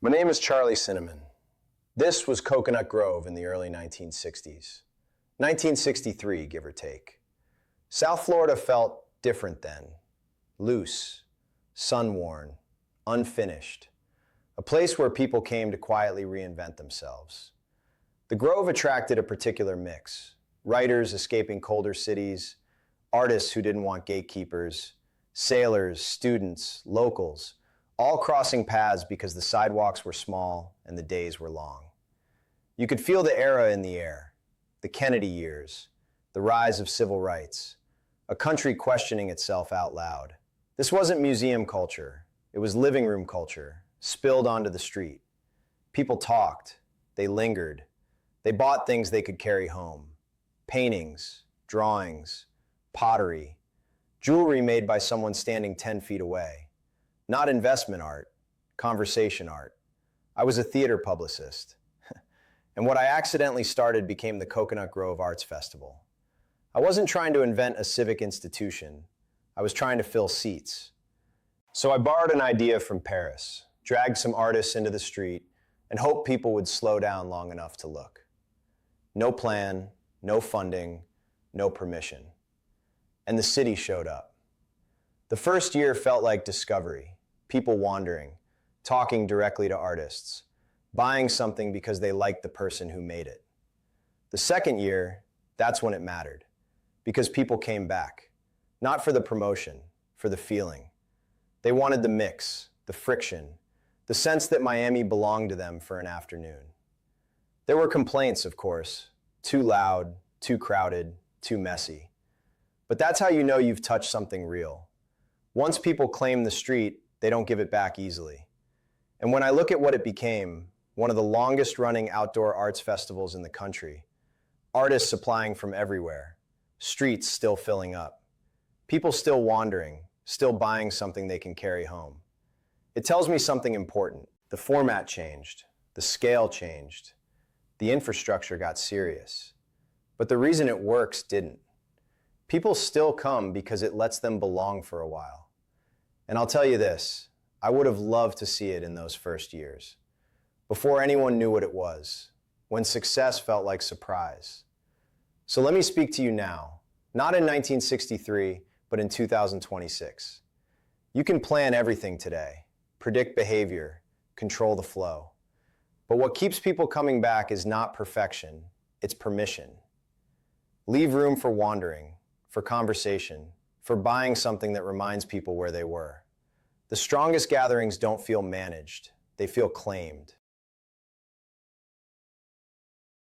My name is Charlie Cinnamon. This was Coconut Grove in the early 1960s. 1963, give or take. South Florida felt different then. Loose, sun-worn, unfinished. A place where people came to quietly reinvent themselves. The Grove attracted a particular mix. Writers escaping colder cities, artists who didn't want gatekeepers, sailors, students, locals, all crossing paths because the sidewalks were small and the days were long. You could feel the era in the air, the Kennedy years, the rise of civil rights, a country questioning itself out loud. This wasn't museum culture, it was living room culture, spilled onto the street. People talked, they lingered, they bought things they could carry home. Paintings, drawings, pottery, jewelry made by someone standing 10 feet away. Not investment art, conversation art. I was a theater publicist. And what I accidentally started became the Coconut Grove Arts Festival. I wasn't trying to invent a civic institution. I was trying to fill seats. So I borrowed an idea from Paris, dragged some artists into the street, and hoped people would slow down long enough to look. No plan, no funding, no permission. And the city showed up. The first year felt like discovery, people wandering, talking directly to artists, buying something because they liked the person who made it. The second year, that's when it mattered, because people came back, not for the promotion, for the feeling. They wanted the mix, the friction, the sense that Miami belonged to them for an afternoon. There were complaints, of course, too loud, too crowded, too messy. But that's how you know you've touched something real. Once people claim the street, they don't give it back easily. And when I look at what it became, one of the longest running outdoor arts festivals in the country, artists applying from everywhere, streets still filling up, people still wandering, still buying something they can carry home. It tells me something important. The format changed, the scale changed, the infrastructure got serious. But the reason it works didn't. People still come because it lets them belong for a while. And I'll tell you this, I would have loved to see it in those first years, before anyone knew what it was, when success felt like surprise. So let me speak to you now, not in 1963, but in 2026. You can plan everything today, predict behavior, control the flow. But what keeps people coming back is not perfection, it's permission. Leave room for wandering, for conversation, for buying something that reminds people where they were. The strongest gatherings don't feel managed, they feel claimed.